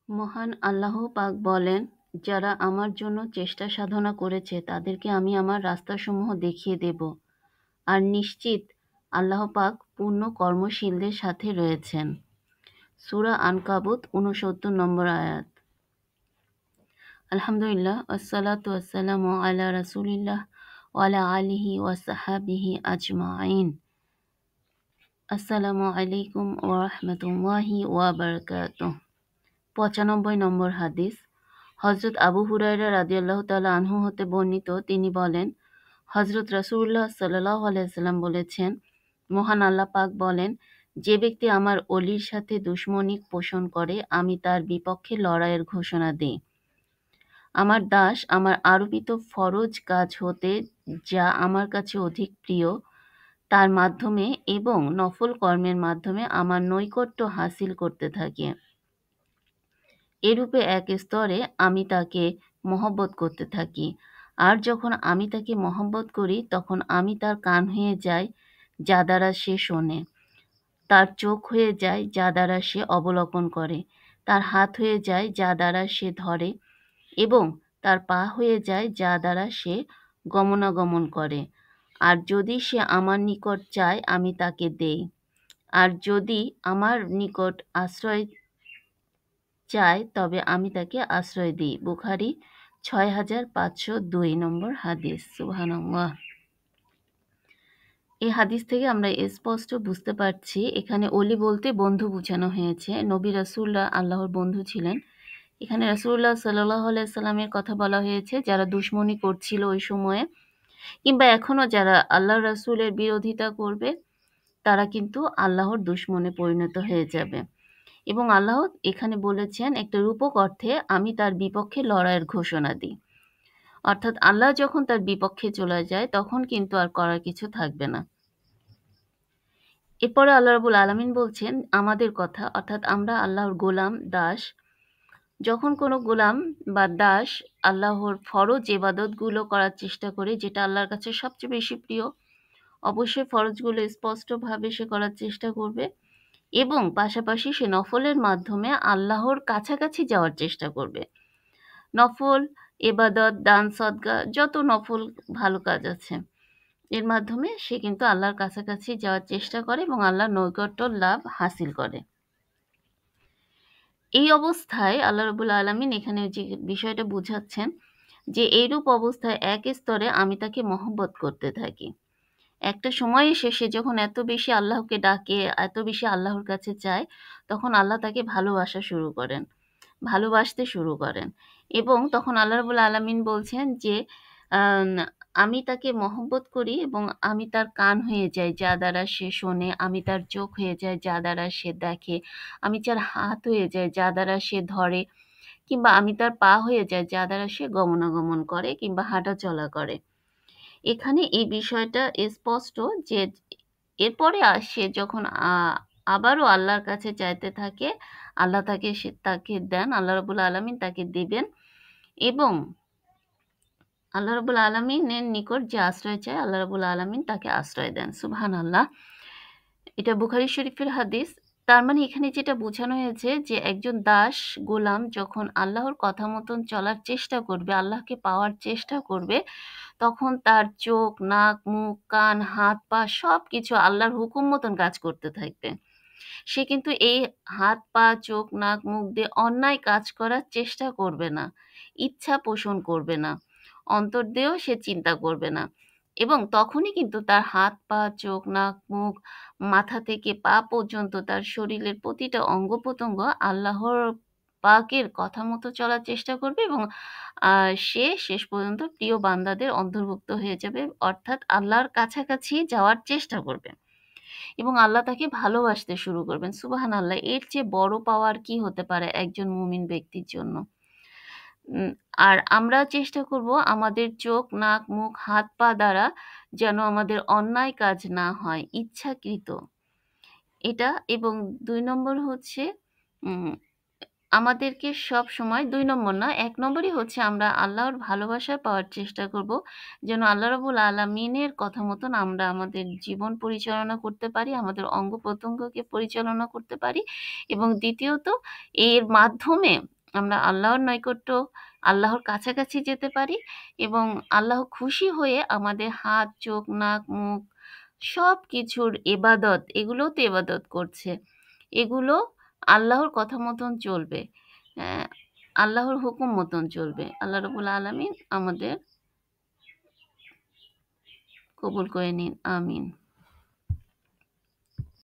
মহান আল্লাহ পাক বলেন, যারা আমার জন্য চেষ্টা সাধনা করেছে তাদেরকে আমি আমার রাস্তাসমূহ দেখিয়ে দেব। আর নিশ্চিত আল্লাহ পাক পূর্ণ কর্মশীলদের সাথে রয়েছেন। সূরা আনকাবুত ৬৯ নম্বর আয়াত। আলহামদুলিল্লাহ ওয়াসসালাতু ওয়াসসালামু আলা রাসূলিল্লাহ ওয়া আলা আলিহি ওয়া সাহবিহি আজমাইন। আসসালামু আলাইকুম ওয়া রাহমাতুল্লাহি ওয়া বারাকাতুহু। ৯৫ নম্বর হাদিস। হযরত আবু হুরায়রা রাদিয়াল্লাহু তাআলা আনহু হতে বর্ণিত, তিনি বলেন, হযরত রাসূলুল্লাহ সাল্লাল্লাহু আলাইহি ওয়াসাল্লাম বলেছেন, মহান আল্লাহ পাক বলেন, যে ব্যক্তি আমার অলির সাথে দুশমনি পোষণ করে আমি তার বিপক্ষে লড়াইয়ের ঘোষণা দিই। আমার দাস আমার আরোপিত ফরজ কাজ হতে যা আমার কাছে অধিক প্রিয় তার মাধ্যমে এবং নফল কর্মের মাধ্যমে আমার নৈকট্য হাসিল করতে থাকে। এরূপে এক স্তরে আমি তাকে মহব্বত করতে থাকি। আর যখন আমি তাকে মহব্বত করি তখন আমি তার কান হয়ে যাই যা দ্বারা সে শোনে, তার চোখ হয়ে যায় যা দ্বারা সে অবলোকন করে, তার হাত হয়ে যায় যা দ্বারা সে ধরে এবং তার পা হয়ে যায় যা দ্বারা সে গমনাগমন করে। আর যদি সে আমার নিকট চায় আমি তাকে দেই। আর যদি আমার নিকট আশ্রয় চায় তবে আমি তাকে আশ্রয় দিই। বুখারী ৬৫০২ নম্বর হাদিস। সুবহানাল্লাহ। এই হাদিস থেকে আমরা স্পষ্ট বুঝতে পারছি এখানে অলি বলতে বন্ধু বোঝানো হয়েছে। নবী রাসূলুল্লাহ আল্লাহর বন্ধু ছিলেন। এখানে রাসূলুল্লাহ সাল্লাল্লাহু আলাইহি সাল্লামের কথা বলা হয়েছে যারা দুশমনি করছিল ওই সময়ে, কিংবা এখনো যারা আল্লাহর রাসূলের বিরোধিতা করবে তারা কিন্তু আল্লাহর দুশমনে পরিণত হয়ে যাবে। এবং আল্লাহ এখানে বলেছেন একটা রূপক অর্থে আমি তার বিপক্ষে লড়াইয়ের ঘোষণা দিই। অর্থাৎ আল্লাহ যখন তার বিপক্ষে চলে যায় তখন কিন্তু আর করার কিছু থাকবে না। এরপরে আল্লাহ রাব্বুল আলামিন বলছেন আমাদের কথা, অর্থাৎ আমরা আল্লাহর গোলাম, দাস। যখন কোনো গোলাম বা দাস আল্লাহর ফরজ ইবাদতগুলো করার চেষ্টা করে, যেটা আল্লাহর কাছে সবচেয়ে বেশি প্রিয়, অবশ্যই ফরজগুলো স্পষ্টভাবে সে করার চেষ্টা করবে এবং পাশাপাশি সে নফলের মাধ্যমে আল্লাহর কাছাকাছি যাওয়ার চেষ্টা করবে। নফল ইবাদত, দান, সদকা, যত নফল ভালো কাজ আছে এর মাধ্যমে সে কিন্তু আল্লাহর কাছাকাছি যাওয়ার চেষ্টা করে এবং আল্লাহর নৈকট্য লাভ হাসিল করে। এই অবস্থায় আল্লাহ রাব্বুল আলামিন এখানে যে বিষয়টা বুঝাচ্ছেন যে এইরূপ অবস্থায় এক স্তরে আমি তাকে মহব্বত করতে থাকি। একটা সময় এসে সে যখন এত বেশি আল্লাহকে ডাকে, এত বেশি আল্লাহর কাছে চায়, তখন আল্লাহ তাকে ভালোবাসা শুরু করেন, ভালোবাসতে শুরু করেন। এবং তখন আল্লাহ রাব্বুল আলামিন বলছেন যে আম আমি তাকে মহব্বত করি এবং আমি তার কান হয়ে যাই যা দ্বারা সে শোনে, আমি তার চোখ হয়ে যাই যা দ্বারা সে দেখে, আমি তার হাত হয়ে যাই যা দ্বারা সে ধরে, কিংবা আমি তার পা হয়ে যাই যা দ্বারা সে গমনাগমন করে কিংবা হাঁটাচলা করে। এখানে এই বিষয়টা স্পষ্ট যে এরপরে সে যখন আবারও আল্লাহর কাছে চাইতে থাকে, আল্লাহ তাকে দেন, আল্লাহ রাব্বুল আলামিন তাকে দিবেন এবং আল্লাহ রাব্বুল আলামিনের নিকট যে আশ্রয় চায় আল্লাহ রাব্বুল আলামিন তাকে আশ্রয় দেন। সুবহানাল্লাহ। এটা বুখারী শরীফের হাদিস। তার মানে এখানে যেটা বোঝানো হয়েছে যে একজন দাস, গোলাম যখন আল্লাহর কথা মতন চলার চেষ্টা করবে, আল্লাহকে পাওয়ার চেষ্টা করবে, তখন তার চোখ, নাক, মুখ, কান, হাত, পা সবকিছু আল্লাহর হুকুম মতন কাজ করতে থাকবে। সে কিন্তু এই হাত, পা, চোখ, নাক, মুখ দিয়ে অন্যায় কাজ করার চেষ্টা করবে না, ইচ্ছা পোষণ করবে না, অন্তর দিয়েও সে চিন্তা করবে না। এবং তখনই কিন্তু তার হাত, পা, চোখ, নাক, মুখ, মাথা থেকে পা পর্যন্ত তার শরীরের প্রতিটা অঙ্গ-প্রত্যঙ্গ আল্লাহর পাকের কথা মতো চলার চেষ্টা করবে এবং সে শেষ পর্যন্ত প্রিয় বান্দাদের অন্তর্ভুক্ত হয়ে যাবে। অর্থাৎ আল্লাহর কাছাকাছি যাওয়ার চেষ্টা করবে এবং আল্লাহ তাকে ভালোবাসতে শুরু করবেন। সুবহানাল্লাহ! এর চেয়ে বড় পাওয়া আর কি হতে পারে একজন মুমিন ব্যক্তির জন্য? উম আর আমরা চেষ্টা করব আমাদের চোখ, নাক, মুখ, হাত, পা দ্বারা যেন আমাদের অন্যায় কাজ না হয়, ইচ্ছাকৃত। এটা এবং ২ নম্বর হচ্ছে উম আমাদেরকে সবসময় ২ নম্বর না, ১ নম্বরই হচ্ছে আমরা আল্লাহর ভালোবাসা পাওয়ার চেষ্টা করব। যেন আল্লাহ রাব্বুল আলামিনের কথা মতন আমরা আমাদের জীবন পরিচালনা করতে পারি, আমাদের অঙ্গ-প্রত্যঙ্গকে পরিচালনা করতে পারি এবং দ্বিতীয়ত এর মাধ্যমে আমরা আল্লাহর নৈকট্য, আল্লাহর কাছাকাছি যেতে পারি এবং আল্লাহ খুশি হয়ে আমাদের হাত, চোখ, নাক, মুখ সবকিছুর ইবাদত, এগুলোও তো ইবাদত করছে। এগুলো আল্লাহর কথা মতন চলবে। অ্যা আল্লাহর হুকুম মতন চলবে। আল্লাহ রাব্বুল আলামিন আমাদের কবুল করে নিন। আমিন।